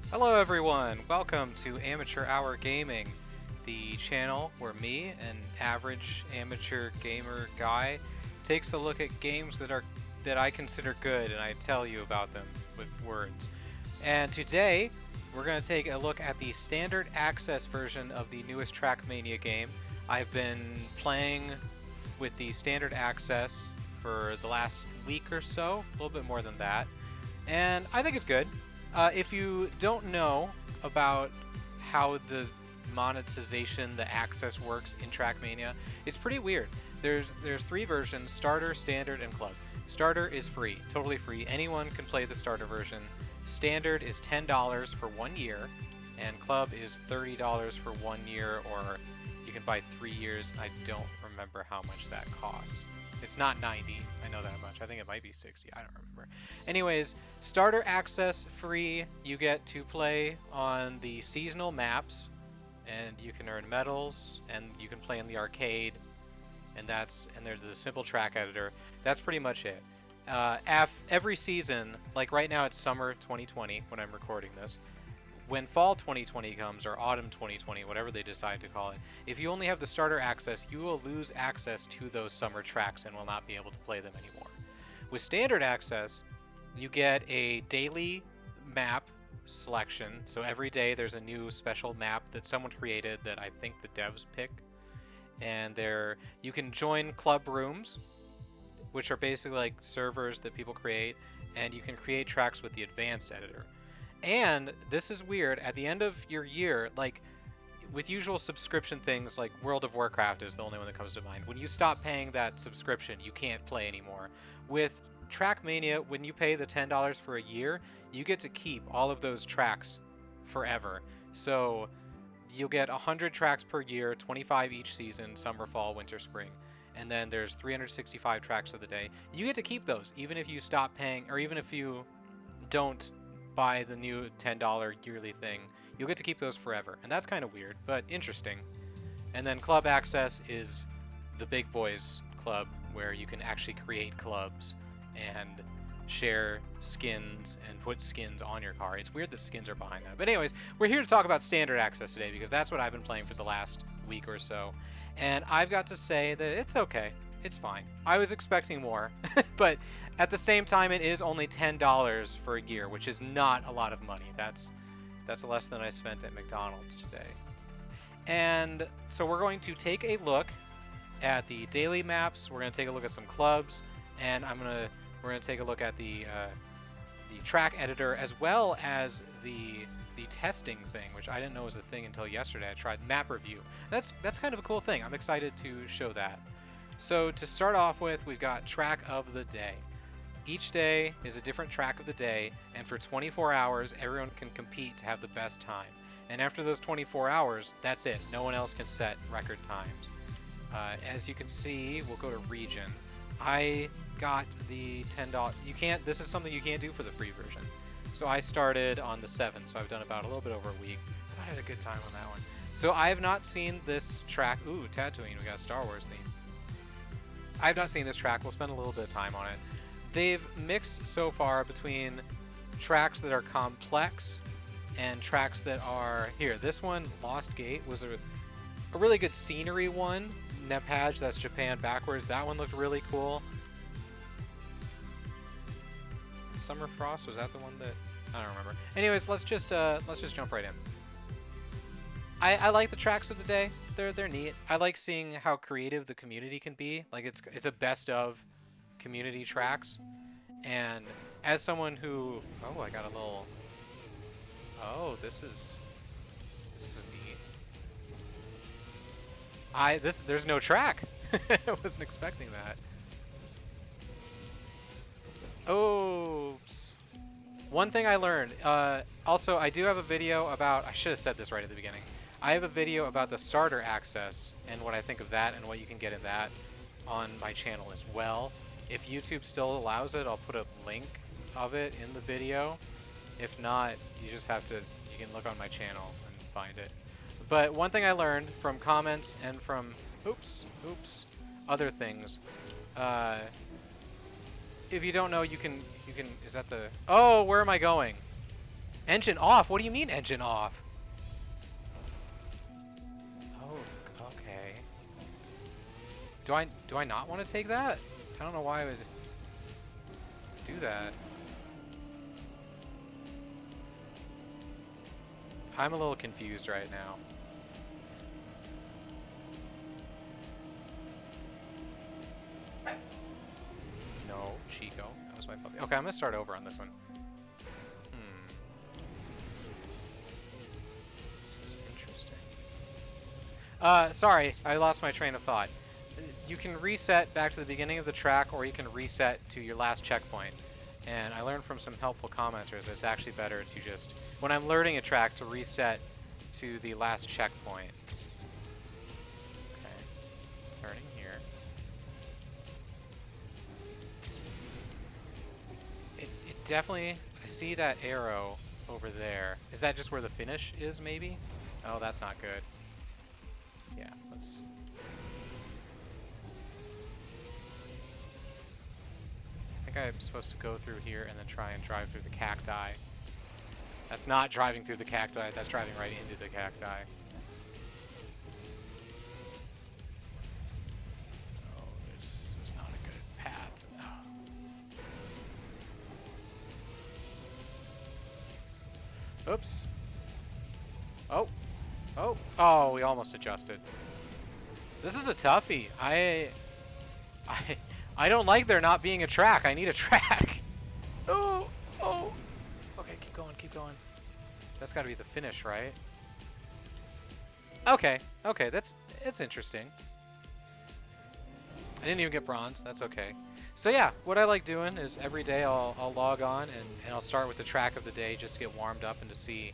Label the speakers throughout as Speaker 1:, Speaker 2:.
Speaker 1: Hello everyone, welcome to Amateur Hour Gaming, the channel where me, an average amateur gamer guy, takes a look at games that I consider good and I tell you about them with words. And today we're going to take a look at the standard access version of the newest Trackmania game. I've been playing with the standard access for the last week or so, a little bit more than that, and I think it's good. If you don't know about how the monetization, the access works in Trackmania, it's pretty weird. There's three versions: starter, standard, and club. Starter is free, totally free. Anyone can play the starter version. Standard is $10 for 1 year, and club is $30 for 1 year, or you can buy 3 years. I don't remember how much that costs. It's not 90, I know that much. I think it might be 60, I don't remember. Anyways, starter access free. You get to play on the seasonal maps, and you can earn medals, and you can play in the arcade, and there's a simple track editor. That's pretty much it. Every season, like right now it's summer 2020 when I'm recording this. When fall 2020 comes, or autumn 2020, whatever they decide to call it, if you only have the starter access, you will lose access to those summer tracks and will not be able to play them anymore. With standard access, you get a daily map selection. So every day there's a new special map that someone created that I think the devs pick. And there you can join club rooms, which are basically like servers that people create, and you can create tracks with the advanced editor. And this is weird, at the end of your year, like with usual subscription things like World of Warcraft is the only one that comes to mind. When you stop paying that subscription, you can't play anymore. With Trackmania, when you pay the $10 for a year, you get to keep all of those tracks forever. So you'll get 100 tracks per year, 25 each season, summer, fall, winter, spring. And then there's 365 tracks of the day. You get to keep those even if you stop paying, or even if you don't buy the new $10 yearly thing. You'll get to keep those forever. And that's kind of weird, but interesting. And then club access is the big boys club, where you can actually create clubs and share skins and put skins on your car. It's weird that skins are behind that. But anyways, we're here to talk about standard access today because that's what I've been playing for the last week or so. And I've got to say that it's okay. It's fine. I was expecting more, but at the same time, it is only $10 for a year, which is not a lot of money. That's less than I spent at McDonald's today. And so we're going to take a look at the daily maps. We're going to take a look at some clubs, and we're going to take a look at the track editor, as well as the testing thing, which I didn't know was a thing until yesterday. I tried map review. That's kind of a cool thing. I'm excited to show that. So to start off with, we've got track of the day. Each day is a different track of the day, and for 24 hours, everyone can compete to have the best time. And after those 24 hours, that's it. No one else can set record times. As you can see, we'll go to region. I got the $10. This is something you can't do for the free version. So I started on the 7th, so I've done about a little bit over a week. I had a good time on that one. So I have not seen this track. Ooh, Tatooine, we got a Star Wars theme. I've not seen this track. We'll spend a little bit of time on it. They've mixed so far between tracks that are complex and tracks that are... Here, this one, Lost Gate, was a really good scenery one. Nepaj, that's Japan backwards. That one looked really cool. Summer Frost, was that the one that... I don't remember. Anyways, let's just jump right in. I like the tracks of the day. They're neat. I like seeing how creative the community can be. Like it's a best of community tracks. And as someone who I got a little this is neat. There's no track. I wasn't expecting that. Oops. One thing I learned. Also, I do have a video about. I should have said this right at the beginning. I have a video about the starter access and what I think of that and what you can get in that on my channel as well. If YouTube still allows it, I'll put a link of it in the video. If not, you can look on my channel and find it. But one thing I learned from comments and from other things, if you don't know, you can is that the... Oh, where am I going? Engine off? What do you mean engine off? Oh, okay. Do I not want to take that? I don't know why I would do that. I'm a little confused right now. No, Chico. That was my puppy. Okay, I'm gonna start over on this one. This is interesting. Sorry, I lost my train of thought. You can reset back to the beginning of the track, or you can reset to your last checkpoint. And I learned from some helpful commenters that it's actually better to just, when I'm learning a track, to reset to the last checkpoint. Okay, turning here. It definitely, I see that arrow over there. Is that just where the finish is, maybe? Oh, that's not good. Yeah, let's... I think I'm supposed to go through here and then try and drive through the cacti. That's not driving through the cacti, that's driving right into the cacti. Oh, this is not a good path. Oh. Oops. Oh. Oh. Oh, we almost adjusted. This is a toughie. I don't like there not being a track. I need a track. Oh, oh. Okay, keep going, keep going. That's got to be the finish, right? Okay, okay, it's interesting. I didn't even get bronze. That's okay. So yeah, what I like doing is every day I'll log on and I'll start with the track of the day just to get warmed up and to see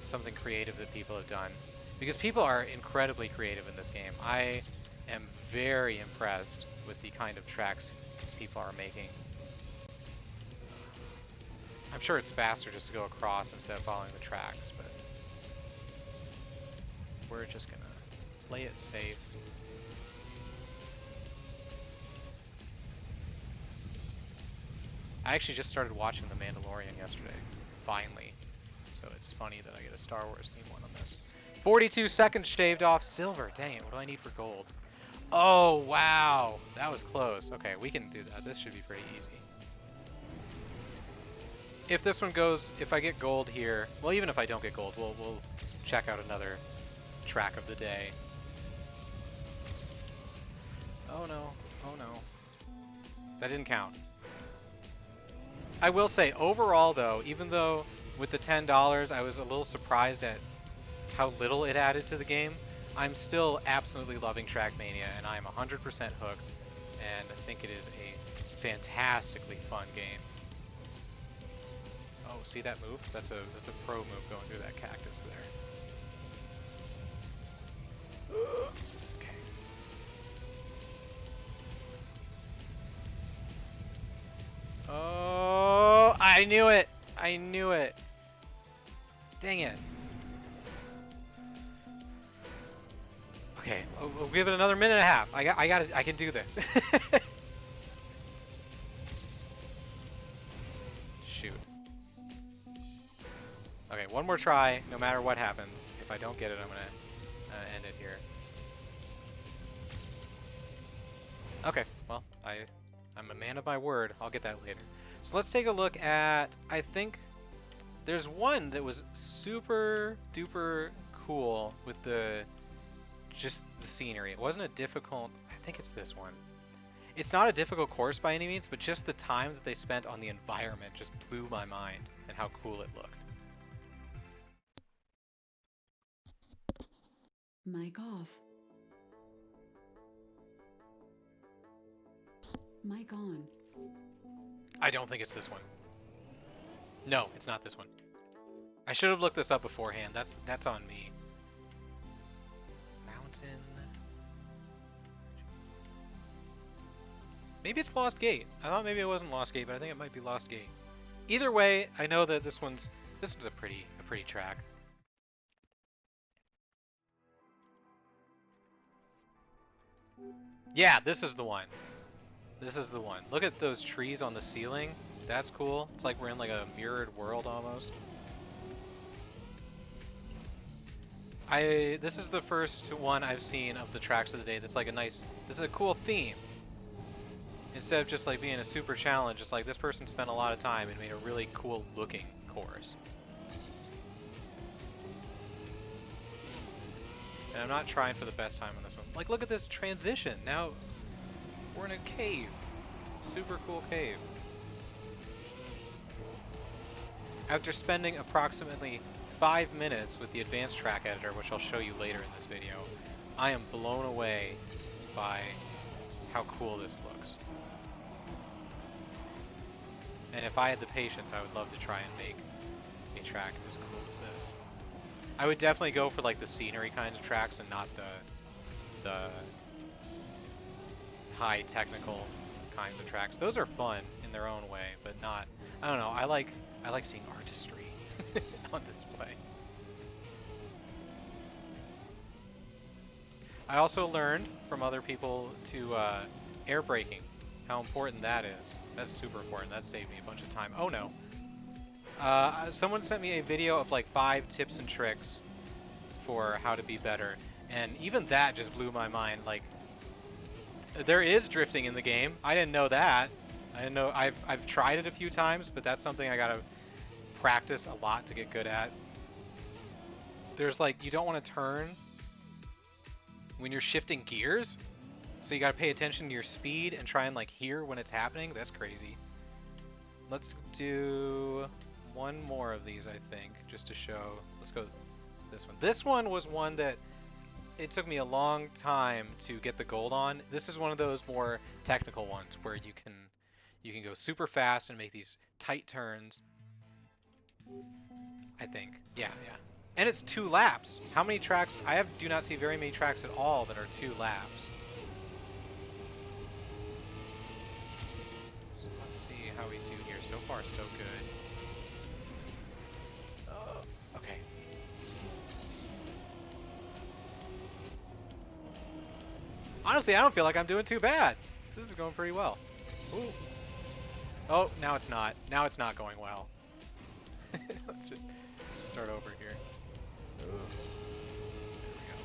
Speaker 1: something creative that people have done. Because people are incredibly creative in this game. I am very impressed with the kind of tracks people are making. I'm sure it's faster just to go across instead of following the tracks, but we're just gonna play it safe. I actually just started watching The Mandalorian yesterday, finally. So it's funny that I get a Star Wars theme one on this. 42 seconds shaved off silver. Dang it, what do I need for gold? Oh, wow. That was close. Okay, we can do that. This should be pretty easy. If this one goes, if I get gold here, well, even if I don't get gold, we'll check out another track of the day. Oh no, oh no. That didn't count. I will say, overall though, even though with the $10 I was a little surprised at how little it added to the game, I'm still absolutely loving Trackmania, and I'm 100% hooked, and I think it is a fantastically fun game. Oh, see that move? That's a pro move going through that cactus there. Okay. Oh, I knew it! I knew it! Dang it. Okay, we'll give it another minute and a half. I can do this. Shoot. Okay, one more try, no matter what happens. If I don't get it, I'm gonna end it here. Okay, well, I'm a man of my word. I'll get that later. So let's take a look at, I think there's one that was super duper cool with just the scenery. It wasn't a difficult, I think it's this one. It's not a difficult course by any means, but just the time that they spent on the environment just blew my mind and how cool it looked.
Speaker 2: Mic off. Mic on.
Speaker 1: I don't think it's this one. No, it's not this one. I should have looked this up beforehand. That's on me. Mountain. Maybe it's Lost Gate. I thought maybe it wasn't Lost Gate, but I think it might be Lost Gate. Either way, I know that this one's a pretty track. Yeah, this is the one. This is the one. Look at those trees on the ceiling. That's cool. It's like we're in like a mirrored world almost. This is the first one I've seen of the tracks of the day that's like a nice, this is a cool theme. Instead of just like being a super challenge, it's like this person spent a lot of time and made a really cool looking course. And I'm not trying for the best time on this one. Like, look at this transition. Now we're in a cave. Super cool cave. After spending approximately 5 minutes with the advanced track editor, which I'll show you later in this video, I am blown away by how cool this looks. And if I had the patience, I would love to try and make a track as cool as this. I would definitely go for like the scenery kinds of tracks and not the high technical kinds of tracks. Those are fun in their own way, but not, I don't know, I like seeing artistry on display. I also learned from other people to air braking, how important that is. That's super important. That saved me a bunch of time. Oh no. Someone sent me a video of like 5 tips and tricks for how to be better, and even that just blew my mind. Like, there is drifting in the game. I didn't know that. I didn't know. I've tried it a few times, but that's something I gotta practice a lot to get good at. There's like, you don't want to turn when you're shifting gears, so you gotta pay attention to your speed and try and like hear when it's happening. That's crazy. Let's do one more of these, I think, just to show. Let's go this one. This one was one that it took me a long time to get the gold on. This is one of those more technical ones where you can go super fast and make these tight turns. I think. Yeah. And it's 2 laps. How many tracks? I do not see very many tracks at all that are 2 laps. So let's see how we do here. So far, so good. Okay. Honestly, I don't feel like I'm doing too bad. This is going pretty well. Ooh. Oh, now it's not. Now it's not going well. Let's just start over here. Ooh. There we go.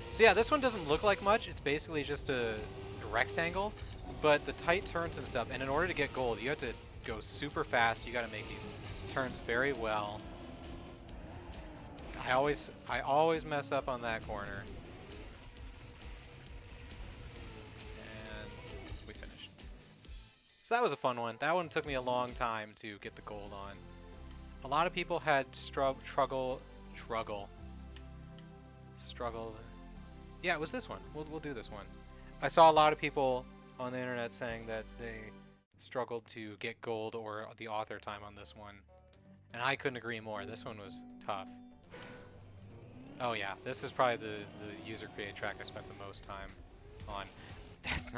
Speaker 1: So yeah, this one doesn't look like much. It's basically just a rectangle, but the tight turns and stuff, and in order to get gold, you have to go super fast. You got to make these turns very well. I always mess up on that corner. And we finished. So that was a fun one. That one took me a long time to get the gold on. A lot of people had struggled. Yeah, it was this one. We'll do this one. I saw a lot of people on the internet saying that they struggled to get gold or the author time on this one, and I couldn't agree more. This one was tough. Oh yeah, this is probably the user created track I spent the most time on. That's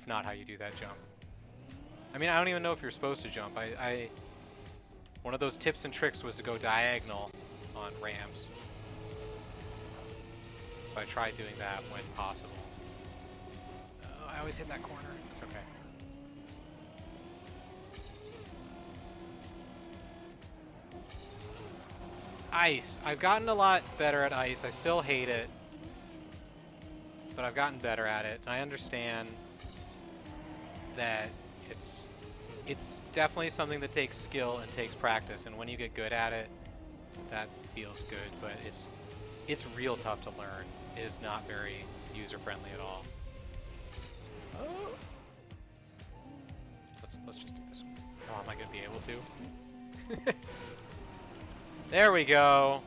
Speaker 1: not how you do that jump. I mean, I don't even know if you're supposed to jump. One of those tips and tricks was to go diagonal on ramps. So I tried doing that when possible. I always hit that corner. It's okay. Ice. I've gotten a lot better at ice. I still hate it, but I've gotten better at it. And I understand that it's definitely something that takes skill and takes practice, and when you get good at it, that feels good, but it's real tough to learn. It is not very user-friendly at all. Oh. Let's just do this one. Oh, am I gonna be able to? There we go.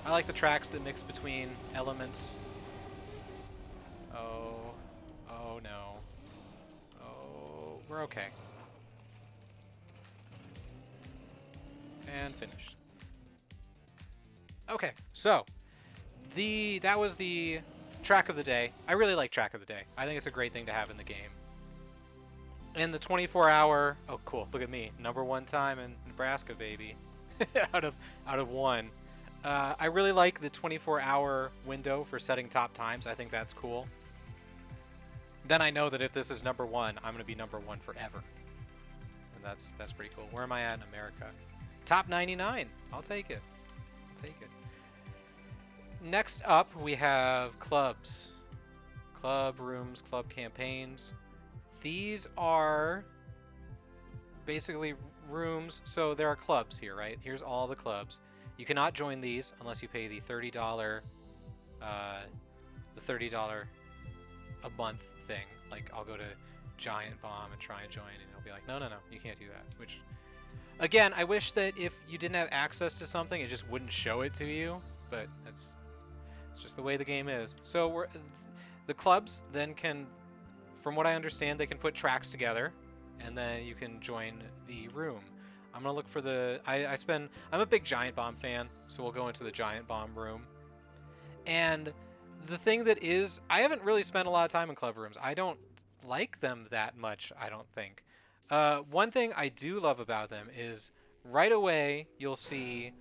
Speaker 1: I like the tracks that mix between elements. Oh no. Oh, we're okay. And finished. Okay, so that was the track of the day. I really like track of the day. I think it's a great thing to have in the game. And the 24-hour, oh cool, look at me, #1 time in Nebraska, baby. out of 1. I really like the 24-hour window for setting top times. I think that's cool. Then I know that if this is #1, I'm going to be #1 forever. And That's pretty cool. Where am I at in America? Top 99. I'll take it. I'll take it. Next up, we have clubs. Club rooms, club campaigns. These are basically rooms. So there are clubs here, right? Here's all the clubs. You cannot join these unless you pay the $30 a month thing. Like I'll go to Giant Bomb and try and join, and it'll be like, no, you can't do that. Which, again, I wish that if you didn't have access to something, it just wouldn't show it to you. But it's just the way the game is. So the clubs then can, from what I understand, they can put tracks together, and then you can join the room. I'm gonna look for the. I'm a big Giant Bomb fan, so we'll go into the Giant Bomb room. And the thing that is, I haven't really spent a lot of time in club rooms. I don't like them that much, I don't think. One thing I do love about them is right away you'll see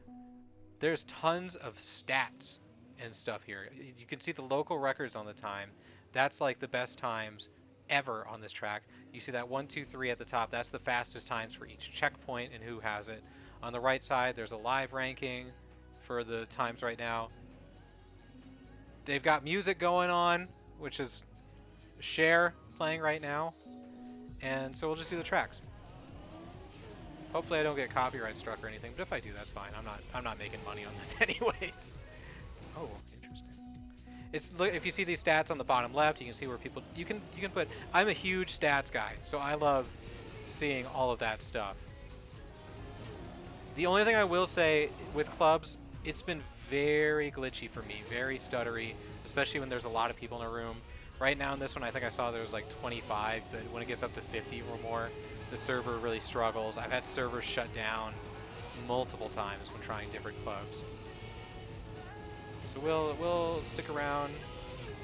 Speaker 1: there's tons of stats and stuff here. You can see the local records on the time. That's like the best times ever on this track. You see that 1, 2, 3 at the top. That's the fastest times for each checkpoint and who has it. On the right side, there's a live ranking for the times right now. They've got music going on, which is Cher playing right now. And so we'll just do the tracks. Hopefully I don't get copyright struck or anything, but if I do, that's fine. I'm not making money on this anyways. Oh, interesting. If you see these stats on the bottom left, you can see where people you can put. I'm a huge stats guy, so I love seeing all of that stuff. The only thing I will say with clubs, it's been very glitchy for me, very stuttery, especially when there's a lot of people in a room. Right now in this one, I think I saw there was like 25, but when it gets up to 50 or more, the server really struggles. I've had servers shut down multiple times when trying different clubs. So we'll stick around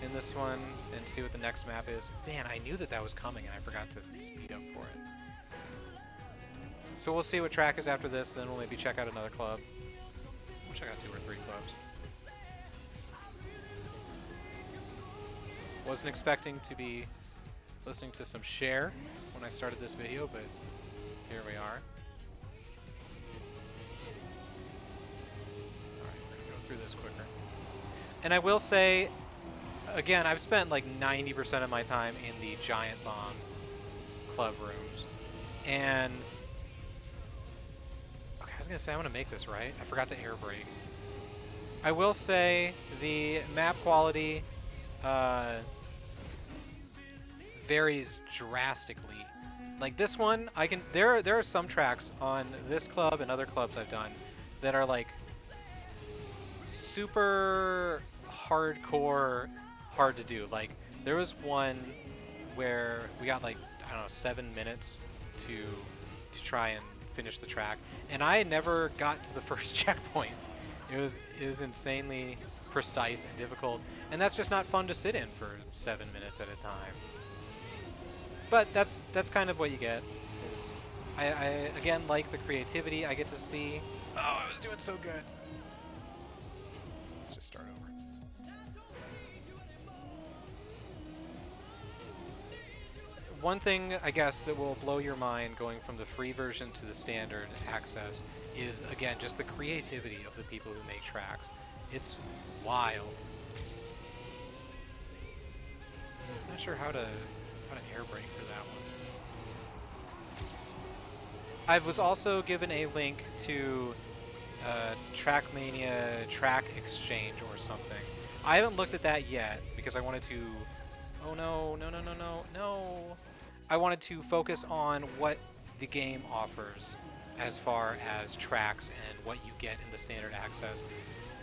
Speaker 1: in this one and see what the next map is. Man, I knew that was coming and I forgot to speed up for it. So we'll see what track is after this, then we'll maybe check out another club. We'll check out 2 or 3 clubs. Wasn't expecting to be listening to some Cher when I started this video, but here we are. Alright, we're gonna go through this quicker. And I will say, again, I've spent like 90% of my time in the Giant Bomb club rooms. And okay, I was gonna say I'm gonna make this right. I forgot to air brake. I will say the map quality varies drastically. Like this one, there are some tracks on this club and other clubs I've done that are like super hardcore, hard to do. Like there was one where we got like, I don't know, 7 minutes to try and finish the track, and I never got to the first checkpoint. It was insanely precise and difficult, and that's just not fun to sit in for 7 minutes at a time. But that's kind of what you get. I again like the creativity I get to see. Oh, I was doing so good. Let's just start over. One thing, I guess, that will blow your mind going from the free version to the standard access is, again, just the creativity of the people who make tracks. It's wild. I'm not sure how to air brake for that one. I was also given a link to Trackmania Track Exchange or something. I haven't looked at that yet because I wanted to... Oh no. I wanted to focus on what the game offers as far as tracks and what you get in the standard access.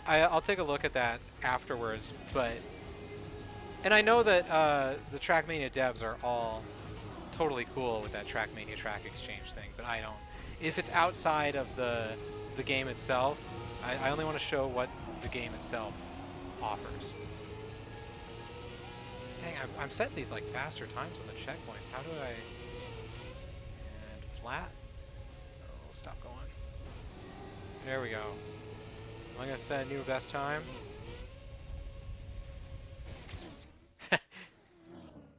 Speaker 1: I'll take a look at that afterwards, but... And I know that the Trackmania devs are all totally cool with that Trackmania Track Exchange thing, but I don't. If it's outside of the game itself, I only want to show what the game itself offers. Dang, I'm setting these like faster times on the checkpoints. How do I... And flat? Oh, stop going. There we go. Am I going to set a new best time?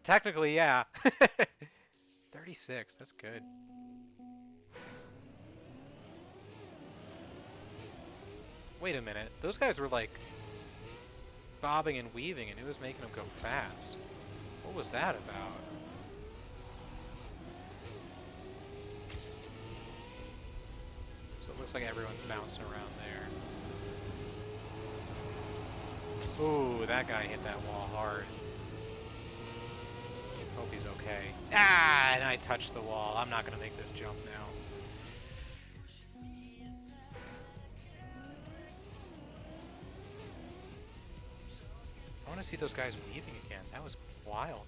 Speaker 1: Technically, yeah. 36, that's good. Wait a minute. Those guys were like bobbing and weaving and it was making them go fast. What was that about? So it looks like everyone's bouncing around there. Ooh, that guy hit that wall hard. Hope he's okay. Ah, and I touched the wall. I'm not gonna make this jump now. I want to see those guys weaving again. That was wild.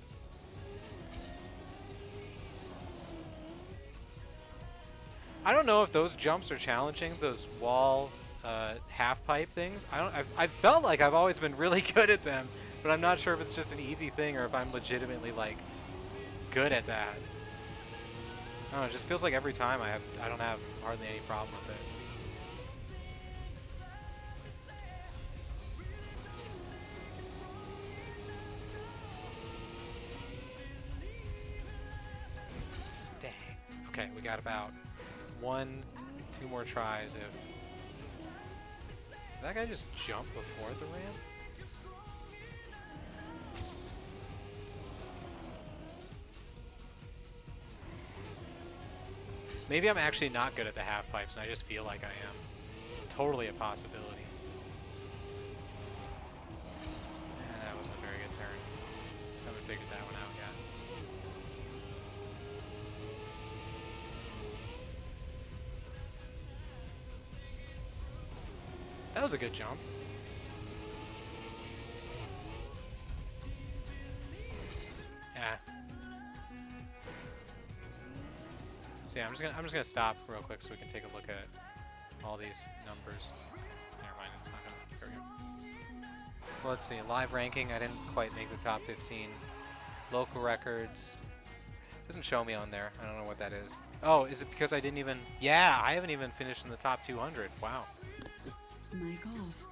Speaker 1: I don't know if those jumps are challenging, those wall half pipe things. I've felt like I've always been really good at them, but I'm not sure if it's just an easy thing or if I'm legitimately like good at that. I don't know, it just feels like every time I don't have hardly any problem with it. Dang. Okay, we got about 2 more tries if... Did that guy just jump before the ramp? Maybe I'm actually not good at the half pipes and I just feel like I am. Totally a possibility. That wasn't a very good turn. Haven't figured that one out yet. That was a good jump. Yeah. So yeah, I'm just gonna stop real quick so we can take a look at all these numbers. Never mind, it's not gonna. There we go. So let's see, live ranking. I didn't quite make the top 15. Local records. Doesn't show me on there. I don't know what that is. Oh, is it because I didn't even? Yeah, I haven't even finished in the top 200. Wow.
Speaker 2: Mic off.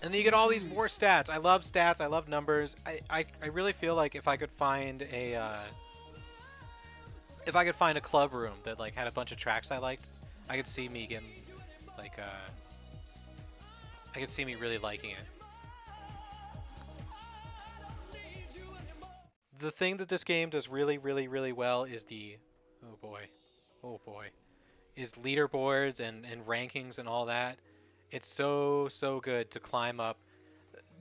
Speaker 1: And then you get all these more stats. I love stats. I love numbers. I really feel like if I could find a club room that like had a bunch of tracks I liked, I could see me getting like I could see me really liking it. The thing that this game does really, really, really well is the oh boy, is leaderboards and rankings and all that. It's so good to climb up.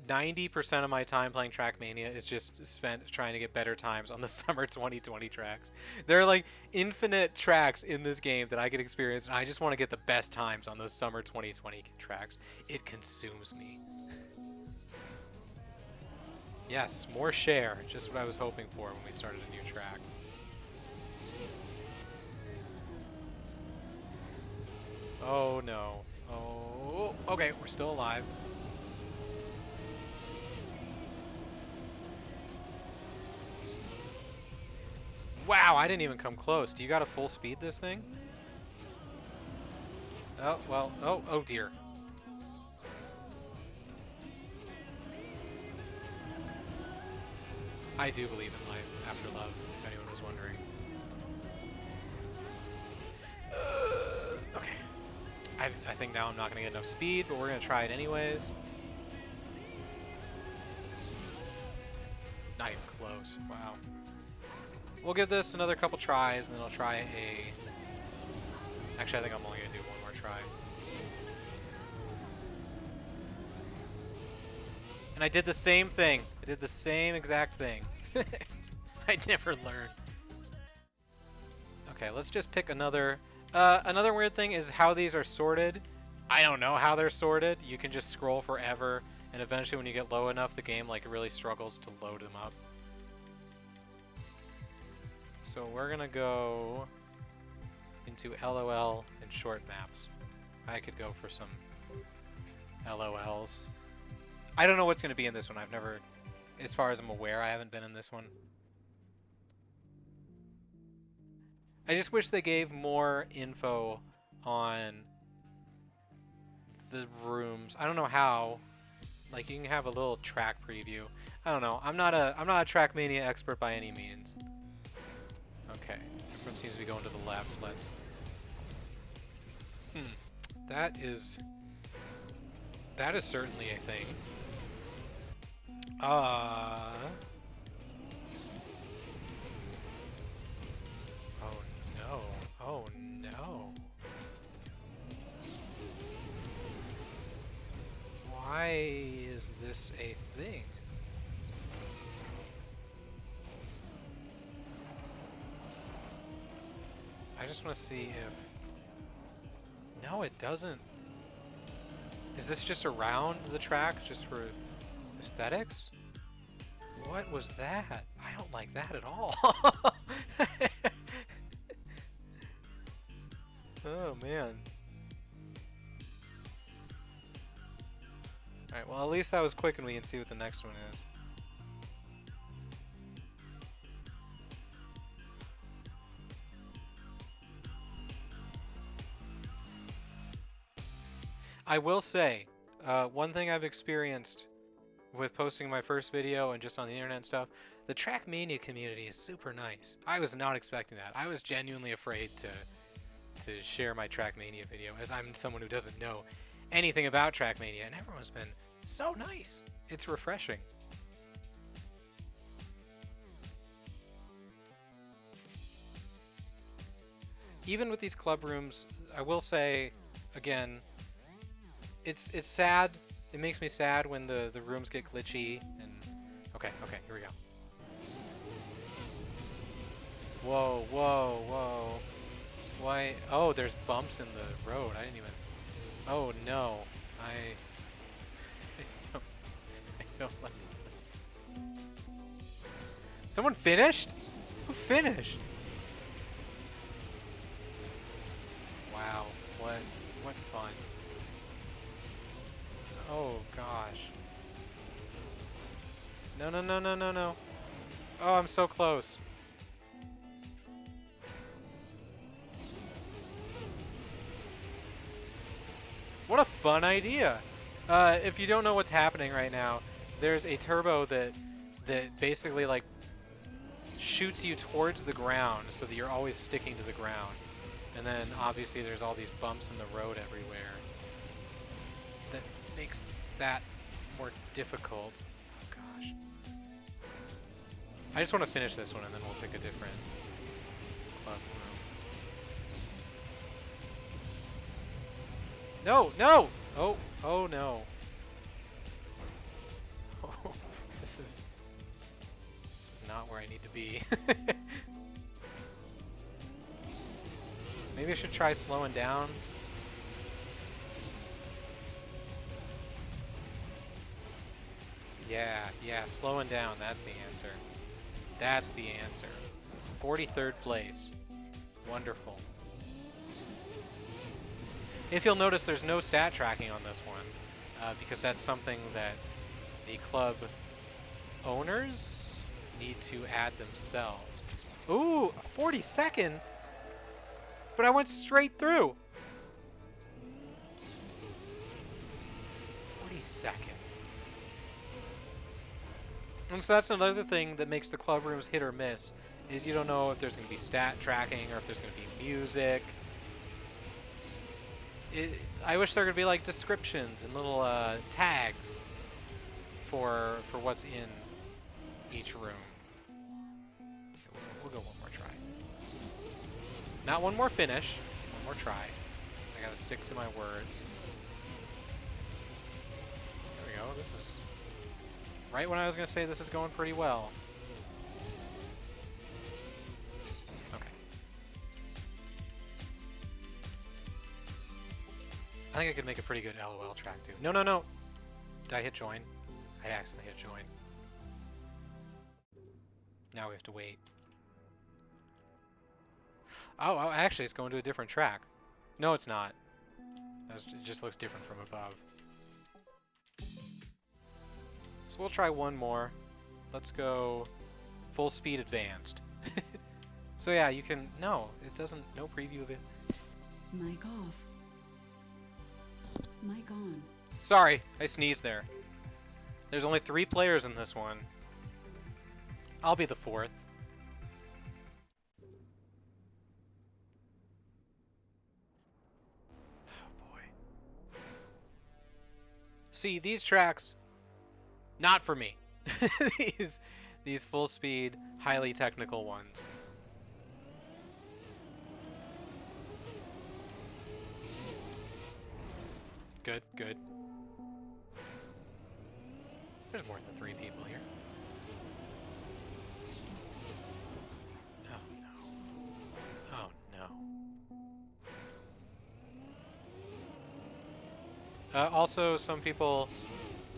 Speaker 1: 90% of my time playing Trackmania is just spent trying to get better times on the summer 2020 tracks. There are like infinite tracks in this game that I could experience, and I just want to get the best times on those summer 2020 tracks. It consumes me. Yes, more share. Just what I was hoping for when we started a new track. Oh no. Oh, okay, we're still alive. Wow, I didn't even come close. Do you got to full speed this thing? Oh, well, oh dear. I do believe in life after love, if anyone was wondering. Okay. I think now I'm not going to get enough speed, but we're going to try it anyways. Not even close. Wow. We'll give this another couple tries, and then I'll try a... Actually, I think I'm only going to do one more try. And I did the same thing. I did the same exact thing. I never learn. Okay, let's just pick another... another weird thing is how these are sorted. I don't know how they're sorted. You can just scroll forever, and eventually when you get low enough, the game like really struggles to load them up. So we're gonna go into LOL and short maps. I could go for some LOLs. I don't know what's gonna be in this one. I've never, as far as I'm aware, I haven't been in this one. I just wish they gave more info on the rooms. I don't know how. Like you can have a little track preview. I don't know. I'm not a Trackmania expert by any means. Okay, everyone seems to be going to the left, so let's That is certainly a thing. Oh no. Oh no. Why is this a thing? I just want to see if... No, it doesn't. Is this just around the track just for aesthetics? What was that? I don't like that at all. Oh man. Alright, well at least that was quick and we can see what the next one is. I will say, one thing I've experienced with posting my first video and just on the internet and stuff, the Trackmania community is super nice. I was not expecting that. I was genuinely afraid to share my Trackmania video, as I'm someone who doesn't know anything about Trackmania, and everyone's been so nice. It's refreshing. Even with these club rooms, I will say, again, it's sad. It makes me sad when the rooms get glitchy. And okay, here we go. Whoa, whoa, whoa. Why? Oh, there's bumps in the road. I didn't even... Oh no. I don't like this. Someone finished? Who finished? Wow, what fun. Oh gosh. No, no, no, no, no, no. Oh, I'm so close. What a fun idea. If you don't know what's happening right now, there's a turbo that basically like shoots you towards the ground so that you're always sticking to the ground. And then obviously there's all these bumps in the road everywhere. That makes that more difficult. Oh gosh. I just want to finish this one and then we'll pick a different club room. No, no! Oh no. Oh, this is not where I need to be. Maybe I should try slowing down. Yeah, slowing down, that's the answer. That's the answer. 43rd place. Wonderful. If you'll notice, there's no stat tracking on this one, because that's something that the club owners need to add themselves. Ooh, 42nd? But I went straight through. 42nd. And so that's another thing that makes the club rooms hit or miss, is you don't know if there's going to be stat tracking or if there's going to be music. I wish there could be like descriptions and little tags for what's in each room. Okay, we'll go one more try. Not one more finish, one more try. I gotta stick to my word. There we go. This is right when I was gonna say this is going pretty well. Okay. I think I could make a pretty good LOL track too. No, no, no! Did I hit join? I accidentally hit join. Now we have to wait. Oh, actually, it's going to a different track. No, it's not. It just looks different from above. So we'll try one more. Let's go full speed advanced. So yeah, you can... No, it doesn't... No preview of it.
Speaker 2: Mic off. Mic on.
Speaker 1: Sorry, I sneezed there. There's only 3 players in this one. I'll be the 4th. See, these tracks, not for me. these these full speed, highly technical ones. Good, good. There's more than 3 people here. Oh no. Oh no. Also, some people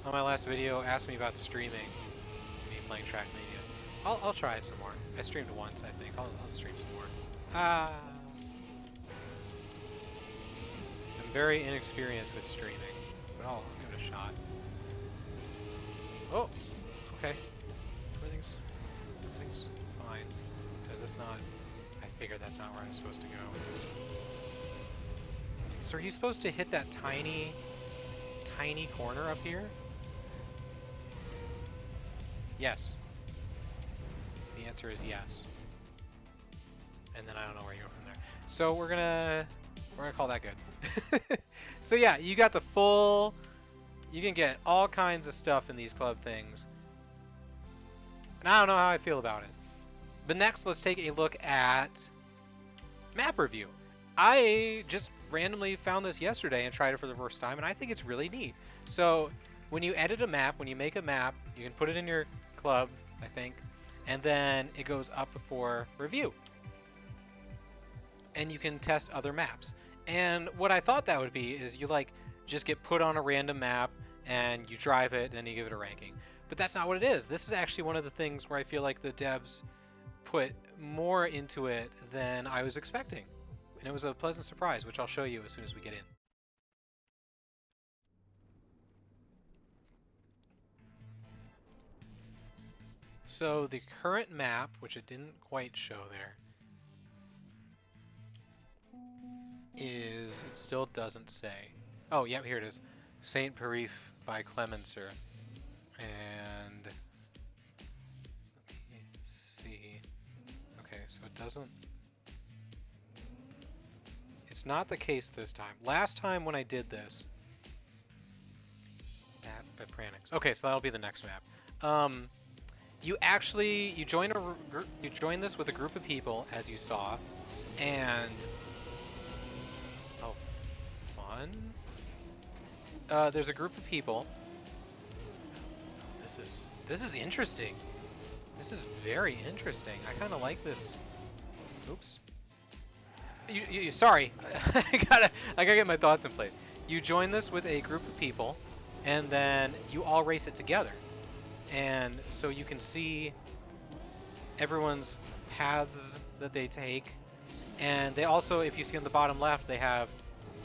Speaker 1: on my last video asked me about streaming, me playing Trackmania. I'll try it some more. I streamed once, I think. I'll stream some more. Ah. I'm very inexperienced with streaming, but I'll give it a shot. Oh, okay. Everything's fine. Is this not? I figured that's not where I'm supposed to go. So are you supposed to hit that tiny corner up here? Yes. The answer is yes. And then I don't know where you go from there. So we're gonna call that good. So yeah, you got the full. You can get all kinds of stuff in these club things. And I don't know how I feel about it. But next, let's take a look at map review. I just randomly found this yesterday and tried it for the first time, and I think it's really neat. So when you edit a map, when you make a map, you can put it in your club, I think, and then it goes up for review. And you can test other maps. And what I thought that would be is you like just get put on a random map and you drive it and then you give it a ranking. But that's not what it is. This is actually one of the things where I feel like the devs put more into it than I was expecting. And it was a pleasant surprise, which I'll show you as soon as we get in. So the current map, which it didn't quite show there, is, it still doesn't say. Oh, yep, here it is. Saint Parif by Clemencer. And let me see. Okay, so it doesn't. It's not the case this time. Last time when I did this, map by Pranix. Okay, so that'll be the next map. You join this with a group of people, as you saw, and oh, fun. There's a group of people. Oh, this is interesting. This is very interesting. I kind of like this. Oops. Sorry, I gotta get my thoughts in place. You join this with a group of people, and then you all race it together, and so you can see everyone's paths that they take, and they also, if you see on the bottom left, they have,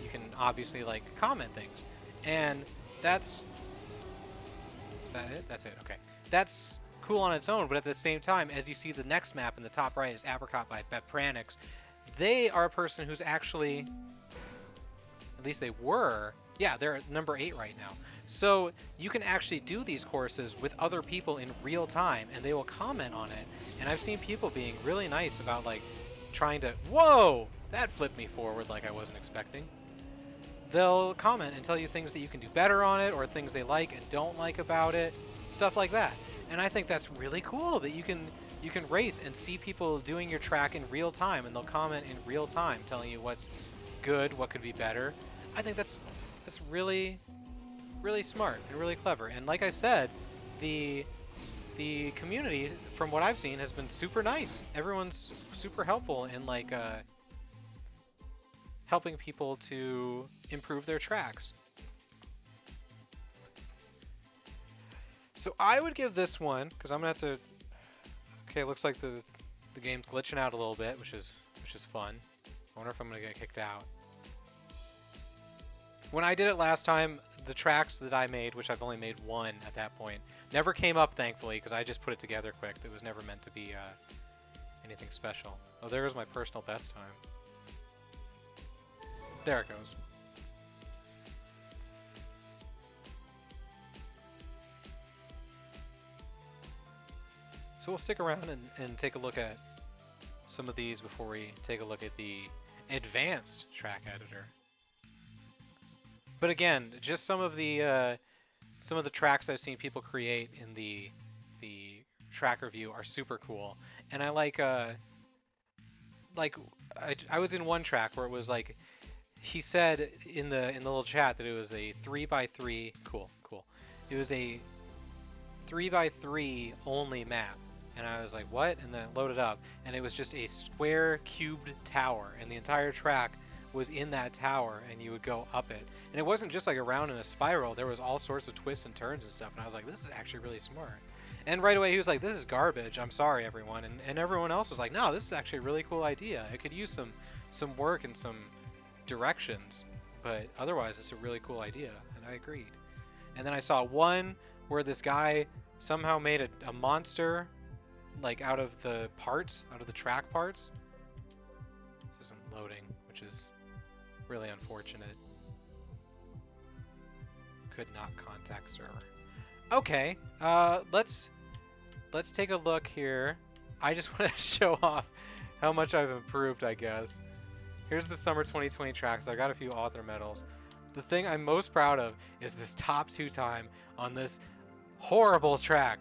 Speaker 1: you can obviously like comment things, and is that it? That's it. Okay, that's cool on its own, but at the same time, as you see the next map in the top right is Apricot by Bepranix. They are a person who's actually, at least they were, yeah, they're at number 8 right now. So you can actually do these courses with other people in real time, and they will comment on it. And I've seen people being really nice about like trying to, whoa, that flipped me forward like I wasn't expecting. They'll comment and tell you things that you can do better on it, or things they like and don't like about it, stuff like that. And I think that's really cool that you can race and see people doing your track in real time, and they'll comment in real time telling you what's good, what could be better. I think that's really smart and really clever. And like I said, the community, from what I've seen, has been super nice. Everyone's super helpful in like helping people to improve their tracks. So I would give this one, because I'm gonna have to. Okay, looks like the game's glitching out a little bit, which is fun. I wonder if I'm gonna get kicked out. When I did it last time, the tracks that I made, which I've only made one at that point, never came up, thankfully, because I just put it together quick. It was never meant to be anything special. Oh, there was my personal best time. There it goes. So we'll stick around and take a look at some of these before we take a look at the advanced track editor. But again, just some of the some of the tracks I've seen people create in the track review are super cool, and I like I was in one track where it was like he said in the little chat that it was a 3x3. Cool. It was a 3x3 only map. And I was like, what? And then loaded up, and it was just a square cubed tower, and the entire track was in that tower, and you would go up it. And it wasn't just like around in a spiral, there was all sorts of twists and turns and stuff, and I was like, this is actually really smart. And right away he was like, this is garbage, I'm sorry everyone. And everyone else was like, no, this is actually a really cool idea. It could use some work and some directions, but otherwise it's a really cool idea, and I agreed. And then I saw one where this guy somehow made a monster like out of the track parts. This isn't loading, which is really unfortunate. Could not contact server. Okay, let's take a look here. I just want to show off how much I've improved, I guess. Here's the summer 2020 tracks. I got a few author medals. The thing I'm most proud of is this top 2 time on this horrible track.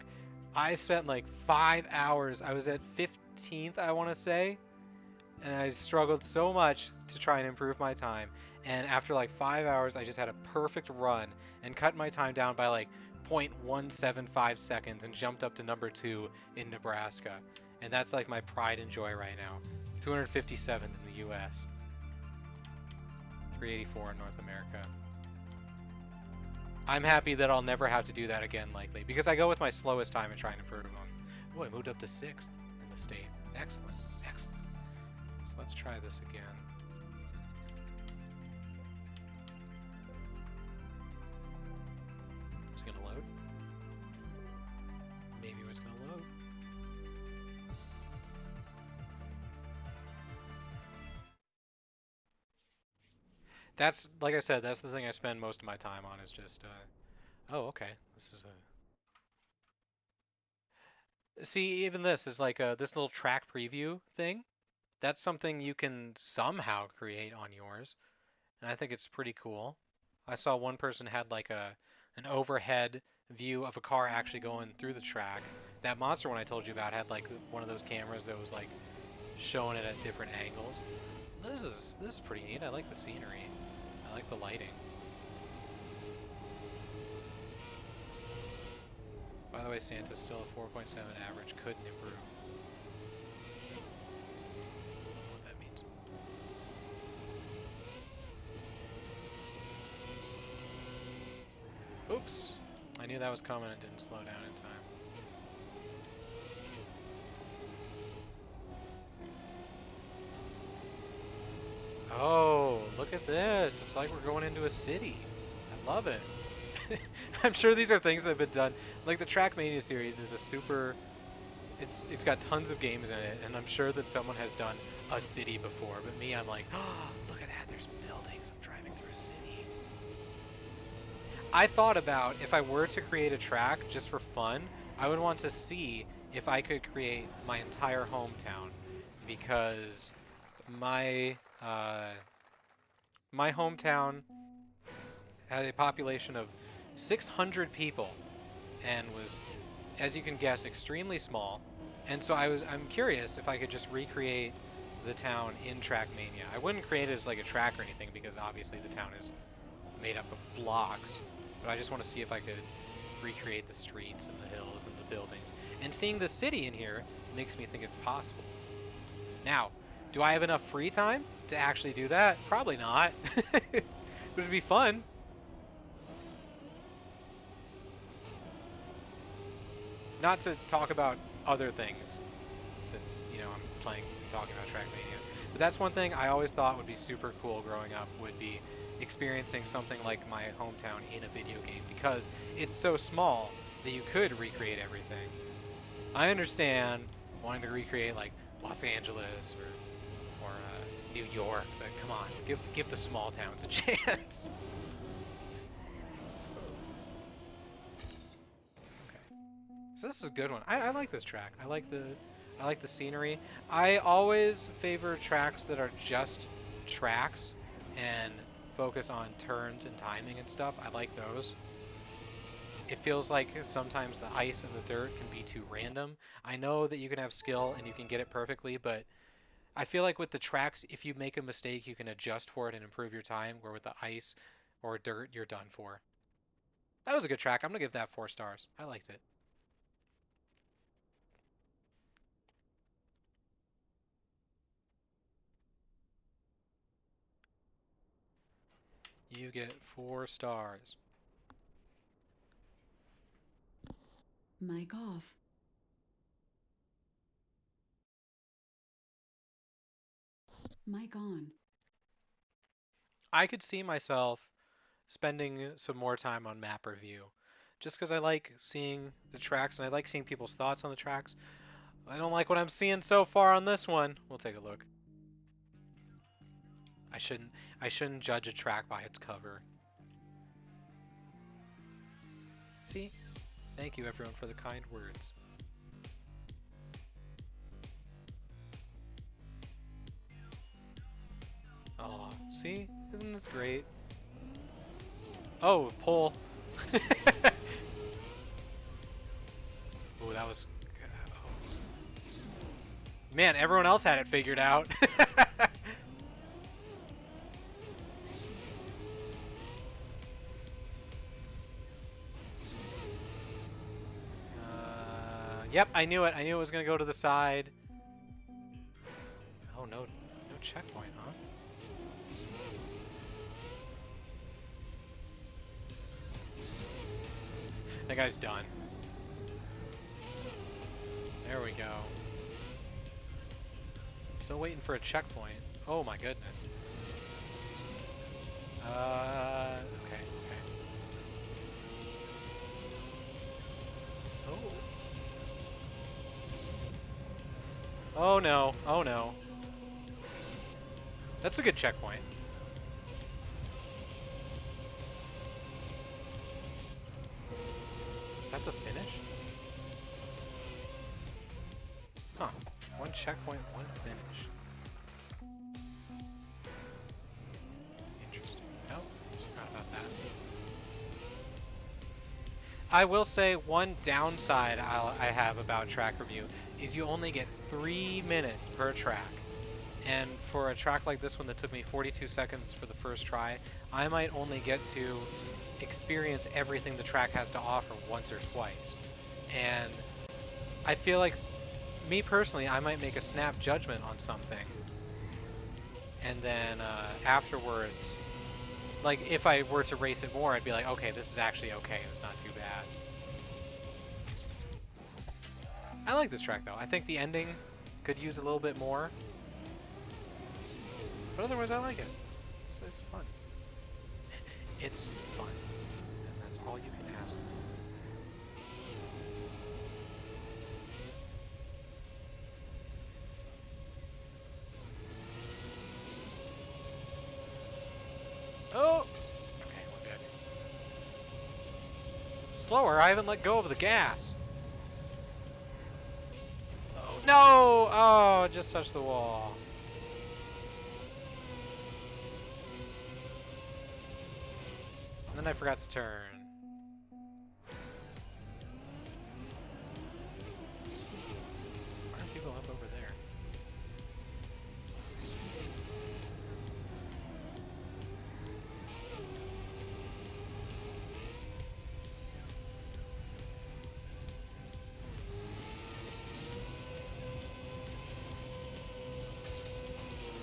Speaker 1: I spent like 5 hours. I was at 15th, I want to say, and I struggled so much to try and improve my time. And after like 5 hours, I just had a perfect run and cut my time down by like 0.175 seconds and jumped up to number 2 in Nebraska. And that's like my pride and joy right now. 257th in the US. 384 in North America. I'm happy that I'll never have to do that again, likely, because I go with my slowest time and try and improve them. Oh, I moved up to 6th in the state. Excellent, excellent. So let's try this again. It's gonna load. Maybe it's gonna load. That's, like I said, that's the thing I spend most of my time on, is just, oh, okay, this is see, even this is like this little track preview thing. That's something you can somehow create on yours, and I think it's pretty cool. I saw one person had like an overhead view of a car actually going through the track. That monster one I told you about had like one of those cameras that was like showing it at different angles. This is pretty neat. I like the scenery. I like the lighting. By the way, Santa's still a 4.7 average. Couldn't improve. I don't know what that means. Oops. I knew that was coming and didn't slow down in time. Oh, look at this. It's like we're going into a city. I love it. I'm sure these are things that have been done. Like the Trackmania series is a super... It's got tons of games in it, and I'm sure that someone has done a city before. But me, I'm like, oh, look at that. There's buildings. I'm driving through a city. I thought about if I were to create a track just for fun, I would want to see if I could create my entire hometown, because my my hometown had a population of 600 people and was, as you can guess, extremely small. And so I'm curious if I could just recreate the town in Trackmania. I wouldn't create it as like a track or anything, because obviously the town is made up of blocks, but I just want to see if I could recreate the streets and the hills and the buildings. And seeing the city in here makes me think it's possible. Now, do I have enough free time to actually do that? Probably not. But it'd be fun. Not to talk about other things, since, you know, I'm talking about Trackmania. But that's one thing I always thought would be super cool growing up, would be experiencing something like my hometown in a video game, because it's so small that you could recreate everything. I understand wanting to recreate like Los Angeles or New York, but come on, give the small towns a chance. Okay, so this is a good one. I like this track. I like the scenery. I always favor tracks that are just tracks and focus on turns and timing and stuff. I like those. it feels like sometimes the ice and the dirt can be too random. I know that you can have skill and you can get it perfectly, but I feel like with the tracks, if you make a mistake, you can adjust for it and improve your time, where with the ice or dirt, you're done for. That was a good track. I'm going to give that 4 stars. I liked it. You get 4 stars.
Speaker 2: Mic off. Mic on.
Speaker 1: I could see myself spending some more time on map review, just because I like seeing the tracks and I like seeing people's thoughts on the tracks. I don't like what I'm seeing so far on this one. We'll take a look. I shouldn't I shouldn't judge a track by its cover. See? Thank you everyone for the kind words. Oh, see? Isn't this great? Oh, pole. Oh, that was... Oh. Man, everyone else had it figured out. Yep, I knew it. I knew it was going to go to the side. Oh, no checkpoint, huh? That guy's done. There we go. Still waiting for a checkpoint. Oh my goodness. Okay. Oh. Oh no. Oh no. That's a good checkpoint. Is that the finish? Huh. One checkpoint, one finish. Interesting. Oh, forgot about that. I will say one downside I have about track review is you only get 3 minutes per track. And for a track like this one that took me 42 seconds for the first try, I might only get to experience everything the track has to offer once or twice. And I feel like, me personally, I might make a snap judgment on something. And then afterwards, like if I were to race it more, I'd be like, okay, this is actually okay. It's not too bad. I like this track though. I think the ending could use a little bit more. But otherwise, I like it. It's fun. It's fun. And that's all you can ask for. Oh! Okay, we're good. Slower, I haven't let go of the gas. Oh, no! Oh, just touched the wall. And then I forgot to turn. Why are people up over there?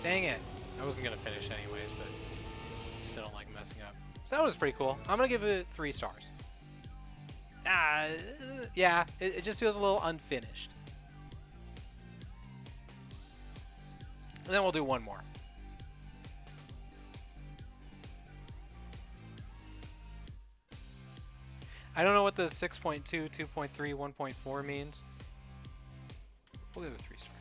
Speaker 1: Dang it. I wasn't going to finish anyways, but I still don't like messing up. So that was pretty cool. I'm going to give it 3 stars. Yeah, it just feels a little unfinished. And then we'll do one more. I don't know what the 6.2, 2.3, 1.4 means. We'll give it 3 stars.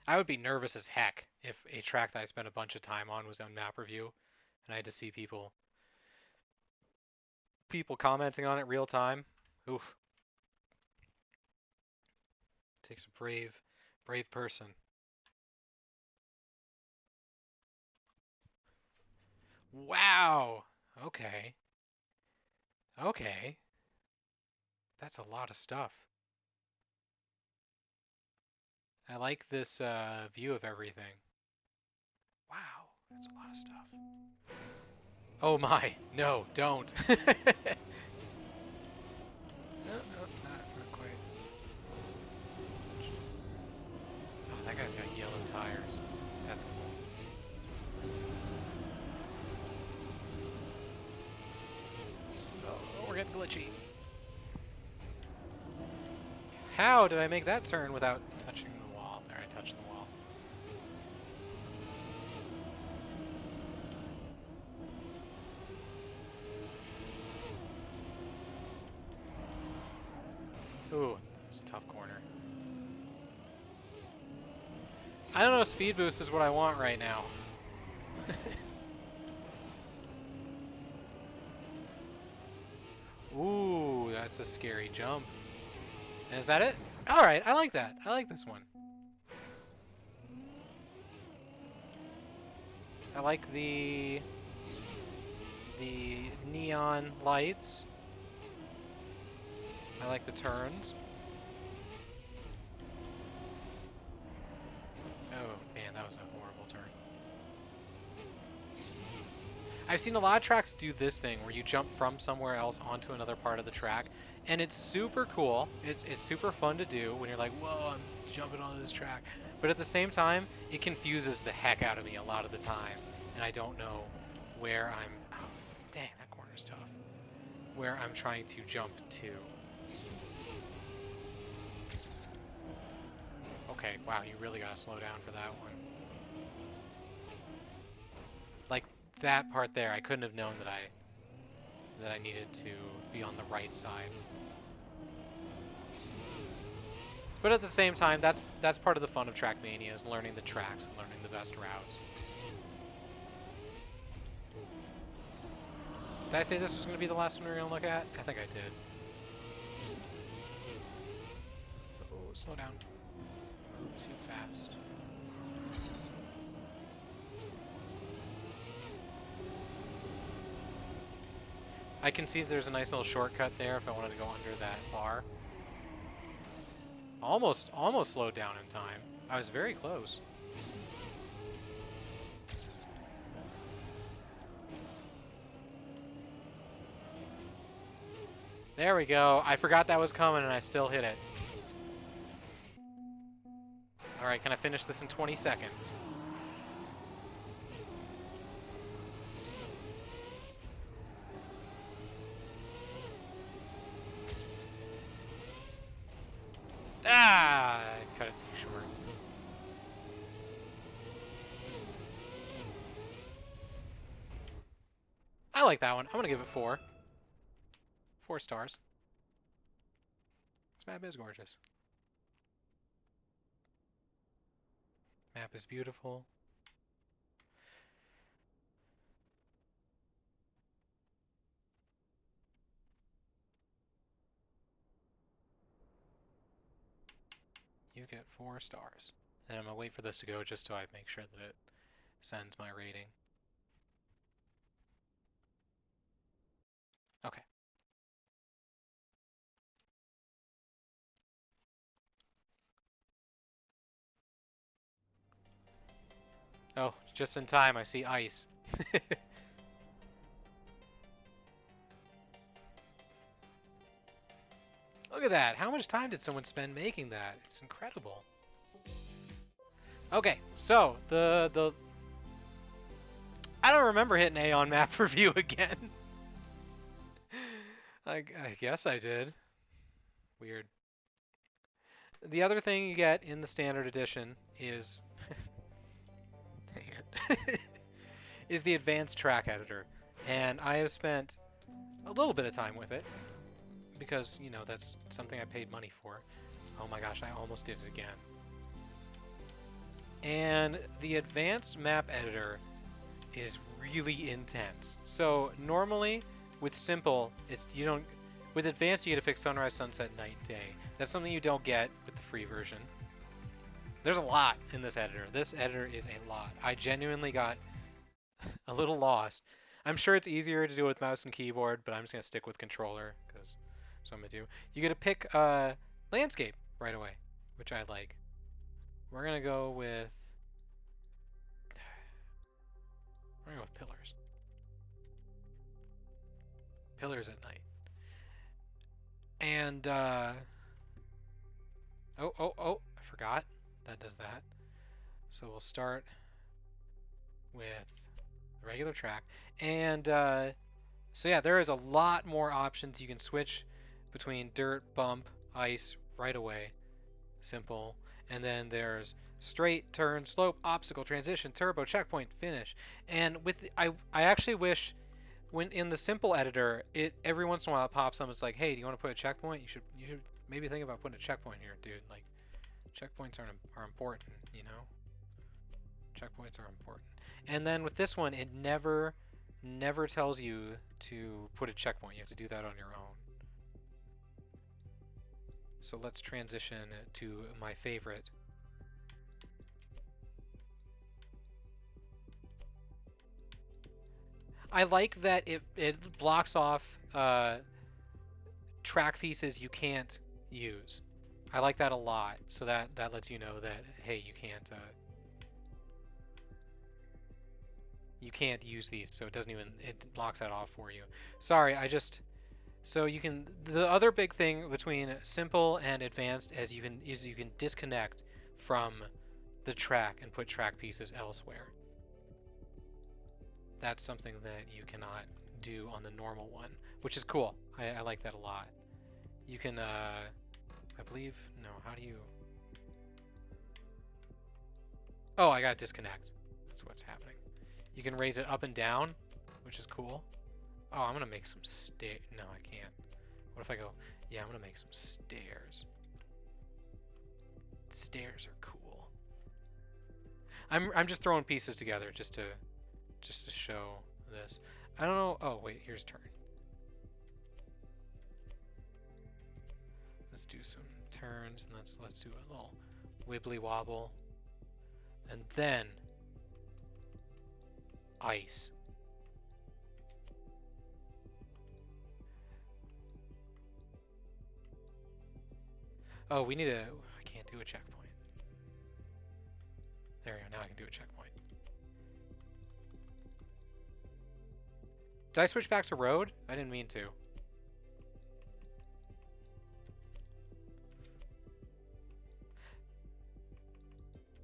Speaker 1: I would be nervous as heck if a track that I spent a bunch of time on was on map review and I had to see people commenting on it real time. Oof. Takes a brave Brave person. Wow. Okay. Okay. That's a lot of stuff. I like this view of everything. Wow, that's a lot of stuff. Oh my, no, don't. No, no, not quite. Oh, that guy's got yellow tires. That's cool. Oh, we're getting glitchy. How did I make that turn without touching the wall? There, I touched the wall. Ooh, that's a tough corner. I don't know, speed boost is what I want right now. Ooh, that's a scary jump. And is that it? Alright, I like that. I like this one. I like the neon lights. I like the turns. Oh man, that was a horrible turn. I've seen a lot of tracks do this thing where you jump from somewhere else onto another part of the track, and it's super cool. It's super fun to do when you're like, whoa, I'm jumping onto this track. But at the same time, it confuses the heck out of me a lot of the time, and I don't know where I'm. Oh, dang, that corner's tough. Where I'm trying to jump to. Okay, wow, you really gotta slow down for that one. Like that part there, I couldn't have known that I needed to be on the right side. But at the same time, that's part of the fun of Trackmania is learning the tracks and learning the best routes. Did I say this was going to be the last one we were going to look at? I think I did. Oh, slow down. Move too fast. I can see there's a nice little shortcut there if I wanted to go under that bar. Almost slowed down in time. I was very close. There we go. I forgot that was coming and I still hit it. Alright, can I finish this in 20 seconds? Ah! I cut it too short. I like that one. I'm going to give it 4. 4 stars. This map is gorgeous. Map is beautiful. You get 4 stars. And I'm going to wait for this to go just so I make sure that it sends my rating. Okay. Oh, just in time, I see ice. Look at that. How much time did someone spend making that? It's incredible. Okay, so the I don't remember hitting A on map review again. I guess I did. Weird. The other thing you get in the standard edition is dang it. Is the advanced track editor. And I have spent a little bit of time with it because, you know, that's something I paid money for. Oh my gosh, I almost did it again. And the advanced map editor is really intense. So normally with simple, it's you don't with advanced you get to pick sunrise, sunset, night, day. That's something you don't get with the free version. There's a lot in this editor. This editor is a lot. I genuinely got a little lost. I'm sure it's easier to do with mouse and keyboard, but I'm just gonna stick with controller because that's what I'm gonna do. You get to pick landscape right away, which I like. We're gonna go with pillars. Pillars at night. And oh, I forgot. That does that. So we'll start with the regular track. And so yeah, there is a lot more options. You can switch between dirt, bump, ice right away. Simple. And then there's straight, turn, slope, obstacle, transition, turbo, checkpoint, finish. And with I actually wish when in the simple editor, it every once in a while it pops up. It's like, hey, do you want to put a checkpoint? You should maybe think about putting a checkpoint here, dude. Like checkpoints are important, you know. Checkpoints are important. And then with this one, it never tells you to put a checkpoint. You have to do that on your own. So let's transition to my favorite. I like that it blocks off track pieces you can't use. I like that a lot. So that lets you know that hey, you can't use these. So it doesn't even it blocks that off for you. Sorry, so you can the other big thing between simple and advanced is you can disconnect from the track and put track pieces elsewhere. That's something that you cannot do on the normal one, which is cool. I like that a lot. You can, I believe, no, how do you... Oh, I gotta disconnect. That's what's happening. You can raise it up and down, which is cool. Oh, I'm gonna make some no, I can't. What if I go, yeah, I'm gonna make some stairs. Stairs are cool. I'm just throwing pieces together just to show this. I don't know. Oh, wait, here's turn. Let's do some turns and let's do a little wibbly wobble. And then ice. Oh, we need I can't do a checkpoint. There we go, now I can do a checkpoint. Did I switch back to road? I didn't mean to.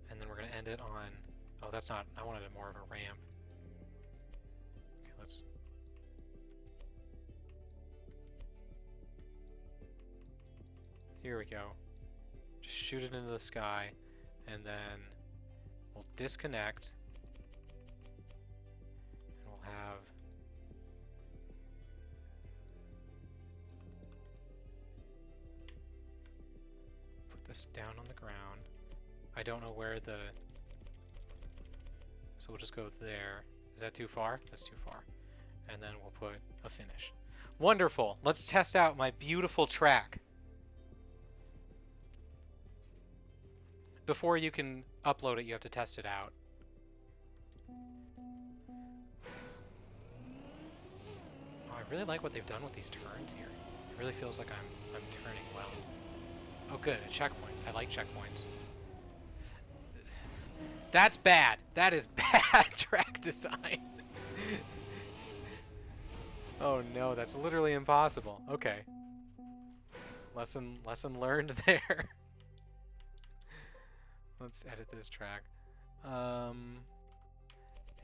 Speaker 1: And then we're going to end it on... Oh, that's not... I wanted it more of a ramp. Okay, let's... Here we go. Just shoot it into the sky. And then we'll disconnect. And we'll have... this down on the ground. I don't know where the... So we'll just go there. Is that too far? That's too far. And then we'll put a finish. Wonderful! Let's test out my beautiful track. Before you can upload it, you have to test it out. Oh, I really like what they've done with these turns here. It really feels like I'm turning well. Oh good, a checkpoint. I like checkpoints. That's bad. That is bad track design. Oh no, that's literally impossible. Okay. Lesson learned there. Let's edit this track.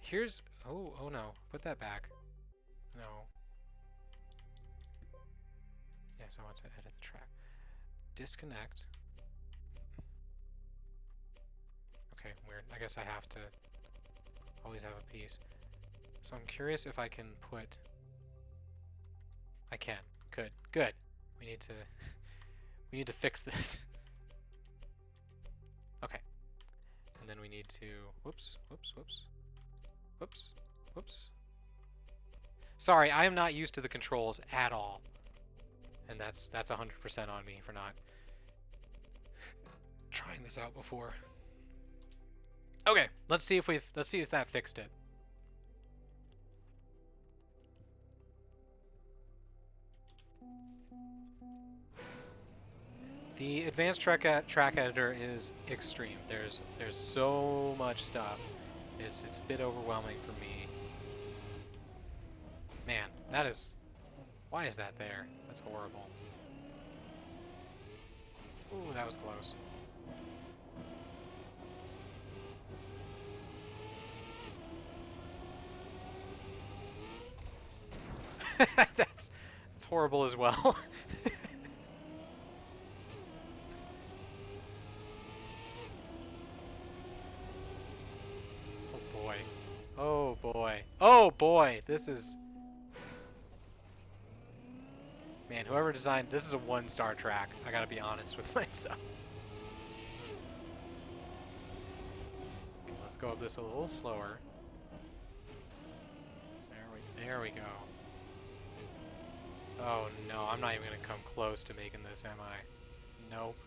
Speaker 1: Here's oh no, put that back. No. Yes, I want to edit the track. Disconnect. Okay, weird. I guess I have to always have a piece. So I'm curious if I can put... I can. Good. Good. We need to fix this. Okay. And then we need to... Whoops. Sorry, I am not used to the controls at all. And that's 100% on me for not trying this out before. Okay, let's see if that fixed it. The advanced track editor is extreme. There's so much stuff. It's a bit overwhelming for me. Man, that is, why is that there? That's horrible. Ooh, that was close. that's horrible as well. Oh boy. Oh boy. Oh boy. This is, man, whoever designed this is a 1-star track. I gotta be honest with myself. Okay, let's go up this a little slower. There we go. Oh no, I'm not even gonna come close to making this, am I? Nope.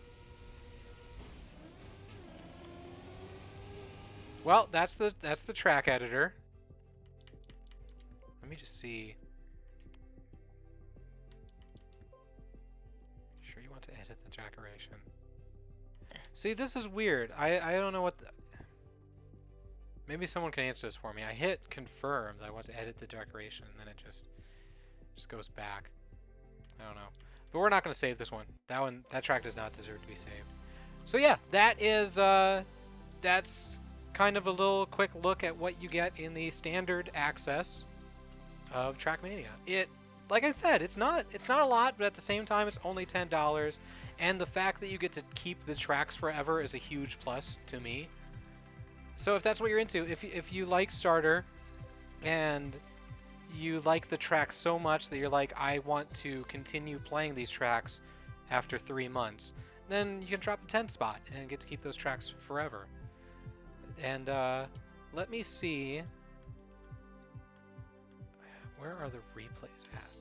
Speaker 1: Well, that's the track editor. Let me just see. Sure you want to edit the decoration? See, this is weird. I don't know what maybe someone can answer this for me. I hit confirm that I want to edit the decoration and then it just goes back. I don't know. But we're not going to save this one. That track does not deserve to be saved. So yeah, that's kind of a little quick look at what you get in the standard access of Trackmania. Like I said, it's not a lot, but at the same time it's only $10, and the fact that you get to keep the tracks forever is a huge plus to me. So if that's what you're into, if you like Starter and you like the tracks so much that you're like, I want to continue playing these tracks after 3 months, then you can drop a 10 spot and get to keep those tracks forever. And let me see, where are the replays at?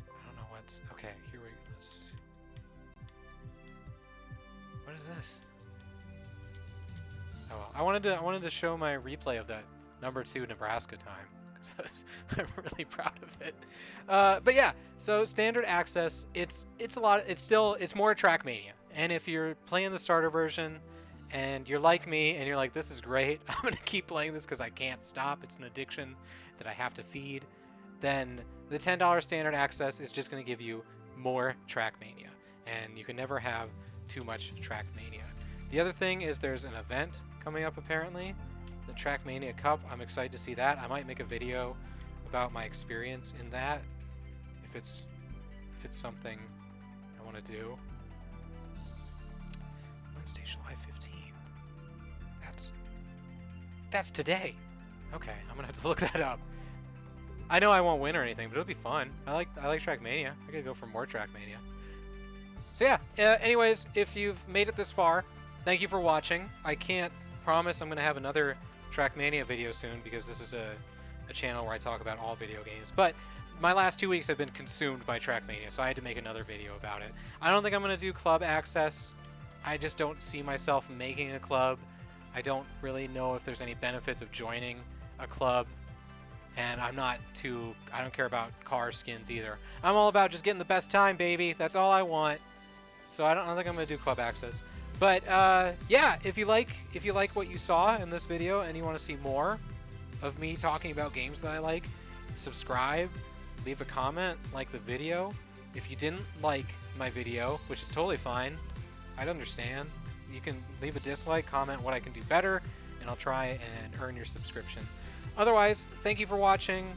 Speaker 1: I don't know what's, okay, here we go. What is this? Oh well, I wanted to show my replay of that number 2 Nebraska time because I'm really proud of it. But yeah, so standard access, it's a lot. It's more Trackmania, and if you're playing the starter version and you're like me and you're like, this is great, I'm gonna keep playing this because I can't stop. It's an addiction that I have to feed. Then the $10 standard access is just gonna give you more Trackmania, and you can never have too much Trackmania. The other thing is there's an event coming up apparently, the Trackmania Cup. I'm excited to see that. I might make a video about my experience in that if it's something I want to do. Wednesday, July 15th. That's today. Okay, I'm gonna have to look that up. I know I won't win or anything, but it'll be fun. I like Trackmania. I gotta go for more Trackmania. So yeah, anyways, if you've made it this far, thank you for watching. I can't promise I'm going to have another Trackmania video soon because this is a channel where I talk about all video games. But my last 2 weeks have been consumed by Trackmania, so I had to make another video about it. I don't think I'm going to do club access. I just don't see myself making a club. I don't really know if there's any benefits of joining a club. And I don't care about car skins either. I'm all about just getting the best time, baby. That's all I want. So I don't think I'm gonna do club access, but yeah, if you like what you saw in this video and you want to see more of me talking about games that I like, subscribe, leave a comment, like the video. If you didn't like my video, which is totally fine, I'd understand. You can leave a dislike, comment what I can do better, and I'll try and earn your subscription. Otherwise, thank you for watching.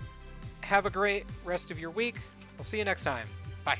Speaker 1: Have a great rest of your week. I'll see you next time. Bye.